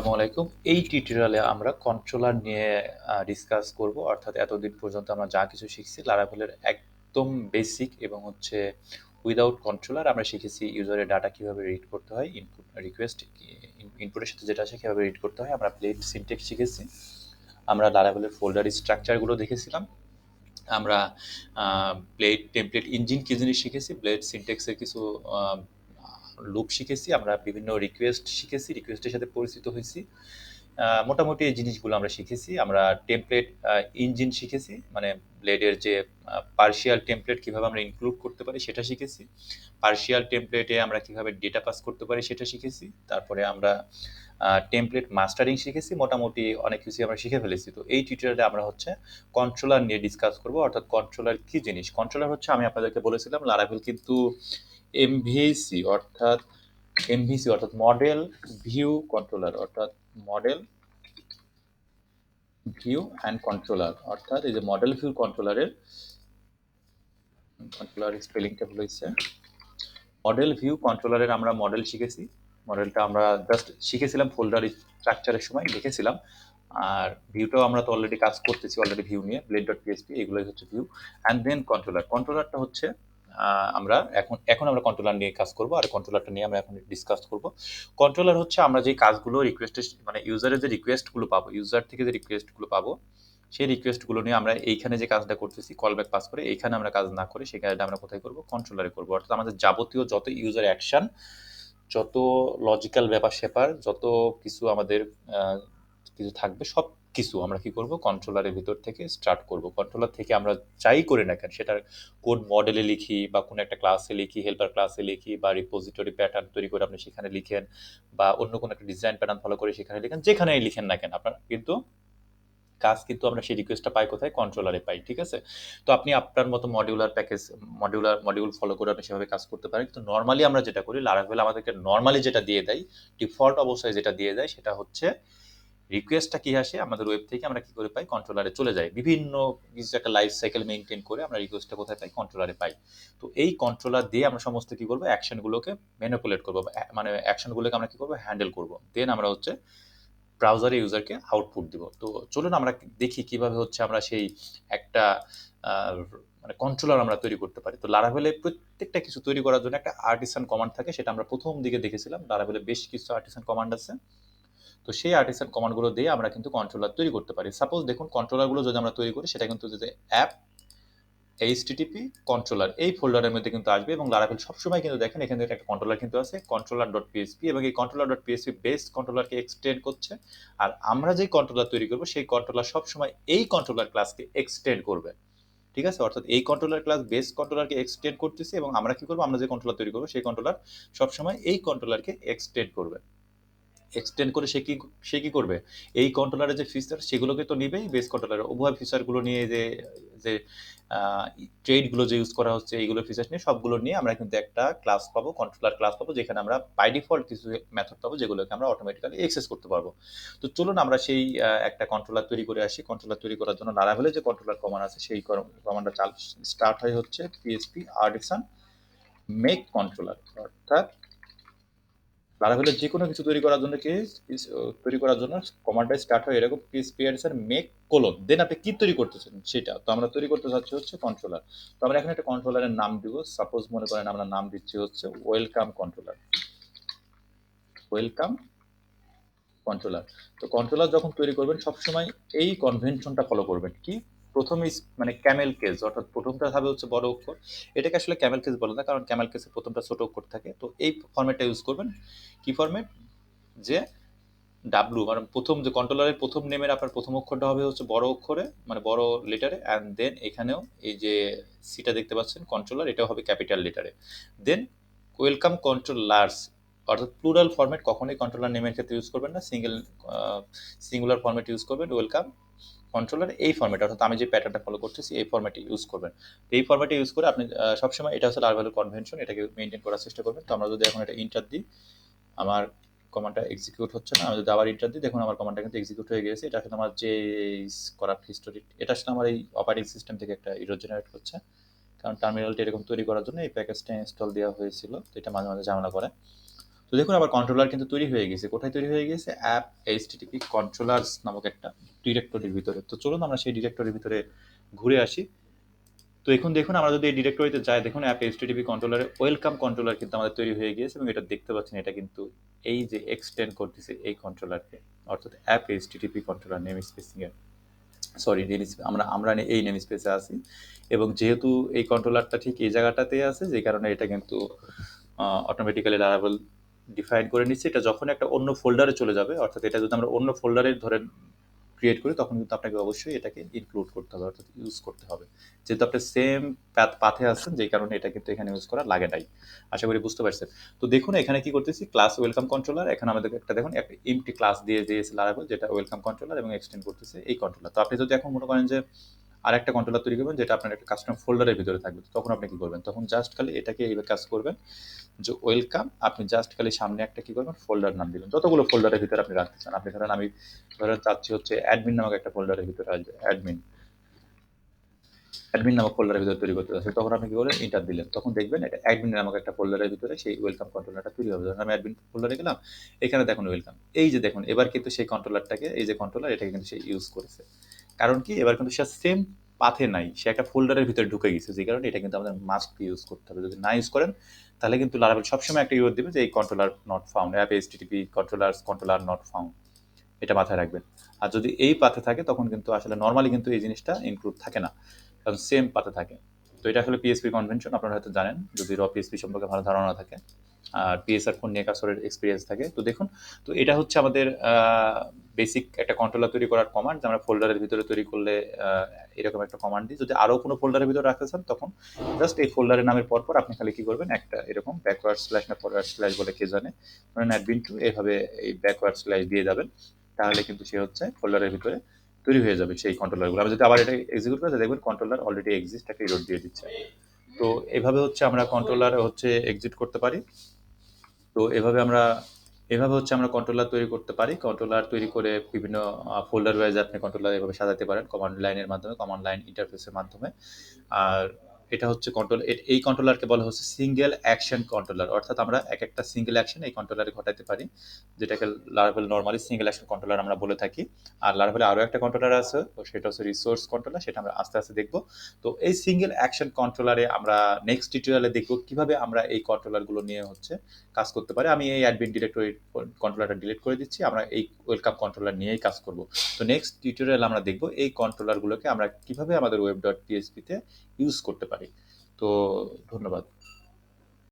আসসালামু আলাইকুম। এই টিউটোরিয়ালে আমরা কন্ট্রোলার নিয়ে ডিসকাস করব। অর্থাৎ এতদিন পর্যন্ত আমরা যা কিছু শিখছি লারাভেলের একদম বেসিক এবং হচ্ছে উইদাউট কন্ট্রোলার আমরা শিখেছি ইউজারের ডাটা কিভাবে রিড করতে হয়, ইনপুট রিকোয়েস্ট ইনপুটের সাথে যেটা আছে কিভাবে রিড করতে হয়, আমরা প্লেট সিনট্যাক্স শিখেছি, আমরা লারাভেলের ফোল্ডার স্ট্রাকচারগুলো দেখেছিলাম, আমরা প্লেট টেমপ্লেট ইঞ্জিন কি জিনিস শিখেছি, প্লেট সিনট্যাক্সের কিছু লুপ শিখেছি, আমরা বিভিন্ন রিকোয়েস্ট শিখেছি, রিকোয়েস্টের সাথে পরিচিত হয়েছি। মোটামুটি এই জিনিসগুলো আমরা শিখেছি। আমরা টেমপ্লেট ইঞ্জিন শিখেছি, মানে ব্লেডের যে পার্শিয়াল টেমপ্লেট কিভাবে আমরা ইনক্লুড করতে পারি সেটা শিখেছি। পার্শিয়াল টেমপ্লেটে আমরা কিভাবে ডেটা পাস করতে পারি সেটা শিখেছি। তারপরে আমরা টেমপ্লেট মাস্টারিং শিখেছি। মোটামুটি অনেক কিছুই আমরা শিখে ফেলেছি। তো এই টিউটোরিয়ালে আমরা হচ্ছে কন্ট্রোলার নিয়ে ডিসকাস করব। অর্থাৎ কন্ট্রোলার কি জিনিস? কন্ট্রোলার হচ্ছে, আমি আপনাদেরকে বলেছিলাম লারাভেল কিন্তু এমভিসি অর্থাৎ মডেল ভিউ কন্ট্রোলার, অর্থাৎ মডেল ভিউ অ্যান্ড কন্ট্রোলার, অর্থাৎ এই যে মডেল ভিউ কন্ট্রোলার স্পেলিংটা ভুল হয়েছে। মডেল ভিউ কন্ট্রোলারের আমরা মডেল শিখেছি। মডেলটা আমরা জাস্ট শিখেছিলাম ফোল্ডার স্ট্রাকচারের সময় লিখেছিলাম। আর ভিউটাও আমরা তো অলরেডি কাজ করতেছি অলরেডি ভিউ নিয়ে, ব্লেড ডট পিএসপি এগুলোই হচ্ছে ভিউ। অ্যান্ড দেন কন্ট্রোলারটা হচ্ছে আমরা এখন আমরা কন্ট্রোলার নিয়ে কাজ করব, আর কন্ট্রোলারটা নিয়ে আমরা এখন ডিসকাস করব। কন্ট্রোলার হচ্ছে আমরা যে কাজগুলো রিকোয়েস্টের মানে ইউজারের যে রিকোয়েস্টগুলো পাবো, ইউজার থেকে যে রিকোয়েস্টগুলো পাবো, সেই রিকোয়েস্টগুলো নিয়ে আমরা এইখানে যে কাজটা করতেছি কল ব্যাক পাস করে, এইখানে আমরা কাজ না করে সেই কাজটা আমরা কোথায় করব? কন্ট্রোলারে করব। অর্থাৎ আমাদের যাবতীয় যত ইউজার অ্যাকশন, যত লজিক্যাল ব্যাপার স্যাপার, যত কিছু আমাদের কিছু থাকবে, সব কিছু আমরা কি করব? কন্ট্রোলারের ভিতর থেকে স্টার্ট করব। কন্ট্রোলার থেকে আমরা যাই করি না কেন, সেটার কোড মডেলে লিখি বা কোনো একটা ক্লাসে লিখি, হেল্পার ক্লাসে লিখি, বা রিপোজিটরি প্যাটার্ন তৈরি করে আপনি সেখানে লিখেন, বা অন্য কোনো একটা ডিজাইন প্যাটার্ন ফলো করে সেখানে লিখেন, যেখানেই লিখেন না কেন আপনার কিন্তু কাজ কিন্তু আমরা সেই রিকোয়েস্টটা পাই কোথায়? কন্ট্রোলারে পাই। ঠিক আছে? তো আপনি আপনার মতো মডিউল ফলো করে আপনি সেভাবে কাজ করতে পারেন। কিন্তু নরমালি আমরা যেটা করি, লারাভেল আমাদেরকে নরমালি যেটা দিয়ে দেয়, ডিফল্ট অবস্থায় যেটা দিয়ে দেয় সেটা হচ্ছে রিকোয়েস্টটা কি আসে আমাদের ওয়েব থেকে, আমরা কি করে পাই? কন্ট্রোলারে চলে যাই। বিভিন্ন কিছু একটা লাইফ সাইকেল মেইনটেইন করে আমরা রিকোয়েস্টটা কোথায় পাই? কন্ট্রোলারে পাই। তো এই কন্ট্রোলার দিয়ে আমরা সমস্ত কি করব? অ্যাকশনগুলোকে ম্যানিপুলেট করব, মানে অ্যাকশনগুলোকে আমরা কি করব? হ্যান্ডেল করব। দেন আমরা হচ্ছে ব্রাউজারে ইউজারকে আউটপুট দিব। তো চলুন আমরা দেখি কিভাবে হচ্ছে আমরা সেই একটা আহ, মানে কন্ট্রোলার আমরা তৈরি করতে পারি। তো লারাভেলে প্রত্যেকটা কিছু তৈরি করার জন্য একটা আর্টিসান কমান্ড থাকে, সেটা আমরা প্রথম দিকে দেখেছিলাম। লারাভেলে বেশ কিছু আর্টিসান কমান্ড আছে। তো সেই আর্টিসান কমান্ডগুলো দিয়ে আমরা কিন্তু কন্ট্রোলার তৈরি করতে পারি। সাপোজ দেখুন, কন্ট্রোলারগুলো যদি আমরা তৈরি করি, সেটা কিন্তু যদি অ্যাপ এইচটিটিপি কন্ট্রোলার এই ফোল্ডারের মধ্যে কিন্তু আসবে, এবং লারাভেল সবসময় কিন্তু দেখেন এখানে একটা কন্ট্রোলার কিন্তু আছে, কন্ট্রোলার ডট পিএসপি, এবং এই কন্ট্রোলার ডট পিএসপি বেস কন্ট্রোলারকে এক্সটেন্ড করছে। আর আমরা যে কন্ট্রোলার তৈরি করব সেই কন্ট্রোলার সবসময় এই কন্ট্রোলার ক্লাসকে এক্সটেন্ড করবে। ঠিক আছে? অর্থাৎ এই কন্ট্রোলার ক্লাস বেস কন্ট্রোলারকে এক্সটেন্ড করতেছি, এবং আমরা কি করবো? আমরা যে কন্ট্রোলার তৈরি করবো সেই কন্ট্রোলার সবসময় এই কন্ট্রোলারকে এক্সটেন্ড করবে। এক্সটেন্ড করে সে কি করবে? এই কন্ট্রোলারের যে ফিচার সেগুলোকে তো নিবেই, বেস কন্ট্রোলারের উভয় ফিচারগুলো নিয়ে যে যে ট্রেডগুলো যে ইউজ করা হচ্ছে এইগুলো ফিচার নিয়ে সবগুলো নিয়ে আমরা কিন্তু একটা ক্লাস পাবো, কন্ট্রোলার ক্লাস পাবো, যেখানে আমরা বাই ডিফল্ট কিছু মেথড পাবো যেগুলোকে আমরা অটোমেটিক্যালি এক্সেস করতে পারবো। তো চলুন আমরা সেই একটা কন্ট্রোলার তৈরি করে আসি। কন্ট্রোলার তৈরি করার জন্য লারাভেলে যে কন্ট্রোলার কমান্ড আছে সেই কমান্ডটা স্টার্ট হয় হচ্ছে পিএসপি আর্টিসান মেক কন্ট্রোলার। অর্থাৎ লারাভেলের যে কোনো কিছু তৈরি করার জন্য কমান্ডটা স্টার্ট হয় এরকম, পিএসপি এর মেক কোলন, দেন আপনি কি তৈরি করতেছেন সেটা। তো আমরা তৈরি করতে চাচ্ছি হচ্ছে কন্ট্রোলার। তো আমরা এখন একটা কন্ট্রোলারের নাম দিব। সাপোজ মনে করেন আমরা নাম দিচ্ছি হচ্ছে ওয়েলকাম কন্ট্রোলার। Welcome controller. তো কন্ট্রোলার যখন তৈরি করবেন সবসময় এই কনভেনশনটা ফলো করবেন কি? প্রথমে মানে ক্যামেল কেস, অর্থাৎ প্রথমটা হবে হচ্ছে বড় অক্ষর। এটাকে আসলে ক্যামেল কেস বলে না, কারণ ক্যামেল কেসের প্রথমটা ছোট অক্ষর থাকে। তো এই ফরম্যাটটা ইউজ করবেন। কি ফরম্যাট? যে ডাব্লু মানে প্রথম যে কন্ট্রোলারের প্রথম নেমের আপনার প্রথম অক্ষরটা হবে হচ্ছে বড় অক্ষরে, মানে বড় লেটারে, অ্যান্ড দেন এখানেও এই যে সিটা দেখতে পাচ্ছেন কন্ট্রোলার, এটাও হবে ক্যাপিটাল লেটারে। দেন ওয়েলকাম কন্ট্রোলার্স, অর্থাৎ প্লুরাল ফরম্যাট কখনোই কন্ট্রোলার নেমের ক্ষেত্রে ইউজ করবেন না, সিঙ্গুলার ফরম্যাট ইউজ করবেন। ওয়েলকাম কন্ট্রোলার এই ফরম্যাট, অর্থাৎ আমি যে প্যাটার্নটা ফলো করতেছি এই ফরম্যাটে ইউজ করবেন। তো এই ফরম্যাটে ইউজ করে আপনি সবসময়, এটা হচ্ছে লারাভেলের কনভেনশন, এটাকে মেনটেন করার চেষ্টা করবেন। তো আমরা যদি এখন এটা ইন্টার দিই, আমার কমান্ডটা এক্সিকিউট হচ্ছে না। আমি যদি আবার ইন্টার দিই, দেখুন আমার কমান্ডটা কিন্তু এক্সিকিউট হয়ে গেছে। এটা আসলে আমার যে করাপ্ট হিস্টোরি, এটা আসলে আমার এই অপারেটিং সিস্টেম থেকে একটা এরর জেনারেট করছে, কারণ টার্মিনালটা এরকম তৈরি করার জন্য এই প্যাকেজটা ইনস্টল দেওয়া হয়েছিল। তো এটা মাঝে মাঝে ঝামেলা করে। তো দেখুন আমার কন্ট্রোলার কিন্তু তৈরি হয়ে গেছে। কোথায় তৈরি হয়ে গেছে? অ্যাপ এইচটিটিপি কন্ট্রোলার্স নামক একটা ডিরেক্টরির ভিতরে। তো চলুন আমরা সেই ডিরেক্টরির ভিতরে ঘুরে আসি। তো এখন দেখুন আমরা যদি এই ডিরেক্টরিতে যাই, দেখুন অ্যাপ এইচটিটিপি কন্ট্রোলারে ওয়েলকাম কন্ট্রোলার কিন্তু আমাদের তৈরি হয়ে গিয়েছে এবং এটা দেখতে পাচ্ছেন এটা কিন্তু এই যে এক্সটেন্ড করতেছে এই কন্ট্রোলারকে, অর্থাৎ app HTTP controller name spacing এর সরি আমরা এই নেম স্পেসে আছি এবং যেহেতু এই কন্ট্রোলারটা ঠিক এই জায়গাটাতে আছে যে কারণে এটা কিন্তু অটোমেটিক্যালি লারাভেল ডিফাইন করে নিচ্ছে এটা যখন একটা অন্য ফোল্ডারে চলে যাবে, অর্থাৎ এটা যদি আমরা অন্য ফোল্ডারে ধরেন ক্রিয়েট করি তখন কিন্তু আপনাকে অবশ্যই এটাকে ইনক্লুড করতে হবে, অর্থাৎ ইউজ করতে হবে। যেহেতু আপনি সেম পাথে আসছেন যেই কারণে এটা কিন্তু এখানে ইউজ করা লাগে নাই। আশা করি বুঝতে পারছেন। তো দেখুন এখানে কি করতেছি, ক্লাস ওয়েলকাম কন্ট্রোলার, এখানে আমাদের একটা দেখুন একটা এমটি ক্লাস দিয়ে দিয়েছে লারাভেল যেটা ওয়েলকাম কন্ট্রোলার এবং এক্সটেন্ড করতেছে এই কন্ট্রোলার। তো আপনি যদি এখন মনে করেন যে আর একটা কন্ট্রোলার তৈরি করবেন যেটা আপনার একটা কাস্টম ফোল্ডারের ভিতরে থাকবে, তখন আপনি কি করবেন? তখন জাস্ট খালি এটাকে এইভাবে কাজ করবেন যে ওয়েলকাম, আপনি জাস্ট খালি সামনে একটা কি করবেন ফোল্ডার নাম দিবেন যতগুলো ফোল্ডারের ভিতরে আপনি রাখতে চান। আপনি ধরেন আমি ধরেন চাচ্ছি হচ্ছে অ্যাডমিন নামক একটা ফোল্ডারের ভিতরে আসবে, অ্যাডমিন অ্যাডমিন নামক ফোল্ডারের ভিতরে তৈরি করতে যাচ্ছে, তখন আপনি কি করবেন ইন্টার দিলেন, তখন দেখবেন এটা অ্যাডমিন নামক একটা ফোল্ডারের ভিতরে সেই ওয়েলকাম কন্ট্রোলারটা তৈরি হবে। ধরুন আমি অ্যাডমিন ফোল্ডারে গেলাম, এখানে দেখুন ওয়েলকাম, এই যে দেখুন এবার কিন্তু সেই কন্ট্রোলারটাকে এই যে কন্ট্রোলার এটাকে কিন্তু সে ইউজ করেছে। কারণ কি এবার কিন্তু সে সেম পাথে নাই, সে একটা ফোল্ডারের ভিতরে ঢুকে গেছে, যে কারণে এটা কিন্তু আমাদের মাস্ট ইউজ করতে হবে। যদি না ইউজ করেন তাহলে কিন্তু লারাভেল সবসময় একটা ইউজ দিবে যে এই controller not found, app HTTP controller not found, এটা মাথায় রাখবেন। আর যদি এই পাথে থাকে তখন কিন্তু আসলে নর্মালি কিন্তু এই জিনিসটা ইনক্লুড থাকে না, কারণ সেম পাথে থাকে। তো এটা আসলে পিএসপি কনভেনশন, আপনারা হয়তো জানেন যদি পিএসপি সম্পর্কে ভালো ধারণা থাকে আর পিএসআর ফোন নিয়ে কাজ করার এক্সপিরিয়েন্স থাকে। তো দেখুন, তো এটা হচ্ছে আমাদের বেসিক একটা কন্ট্রোলার তৈরি করার কমান্ড, যে আমরা ফোল্ডারের ভিতরে তৈরি করলে এরকম একটা কমান্ড দিই। যদি আরও কোনো ফোল্ডারের ভিতরে রাখতে চান তখন জাস্ট এই ফোল্ডারের নামের পরপর আপনি খালি কি করবেন একটা এরকম ব্যাকওয়ার্ড স্ল্যাশ না ফরওয়ার্ড স্ল্যাশ বলে কে জানে, মানে অ্যাডমিন টু এভাবে এই ব্যাকওয়ার্ড স্ল্যাশ দিয়ে যাবেন, তাহলে কিন্তু সে হচ্ছে ফোল্ডারের ভিতরে তৈরি হয়ে যাবে সেই কন্ট্রোলারগুলো। আমি যদি আবার এটা এক্সিকিউট করি দেখবেন কন্ট্রোলার অলরেডি এক্সিস্ট একটা এরর দিয়ে দিচ্ছে। তো এভাবে হচ্ছে আমরা কন্ট্রোলার হচ্ছে এক্সিট করতে পারি। তো এভাবে হচ্ছে আমরা কন্ট্রোলার তৈরি করতে পারি। কন্ট্রোলার তৈরি করে বিভিন্ন ফোল্ডার ওয়াইজ আপনি কন্ট্রোলার এভাবে সাজাতে পারেন কমান্ড লাইনের মাধ্যমে, কমান্ড লাইন ইন্টারফেসের মাধ্যমে। আর এটা হচ্ছে এই কন্ট্রোলারকে বলা হচ্ছে সিঙ্গেল অ্যাকশন কন্ট্রোলার, অর্থাৎ আমরা একটা সিঙ্গেল অ্যাকশন এই কন্ট্রোলারে ঘটাতে পারি, যেটাকে Laravel normally single action controller আমরা বলে থাকি। আর লারাভেলে আরও একটা কন্ট্রোলার আছে, তো সেটা হচ্ছে রিসোর্স কন্ট্রোলার, সেটা আমরা আস্তে আস্তে দেখব। তো এই সিঙ্গেল অ্যাকশন কন্ট্রোলারে আমরা নেক্সট টিউটোরিয়ালে দেখব কিভাবে আমরা এই কন্ট্রোলারগুলো নিয়ে হচ্ছে কাজ করতে পারি। আমি এই অ্যাডমিন ডিরেক্টরি কন্ট্রোলারটা ডিলিট করে দিচ্ছি, আমরা এই ওয়েলকাম কন্ট্রোলার নিয়েই কাজ করব। তো নেক্সট টিউটোরিয়াল আমরা দেখব এই কন্ট্রোলারগুলোকে আমরা কিভাবে আমাদের ওয়েব ডট পিএইচপিতে ইউজ করতে পারি। তো ধন্যবাদ।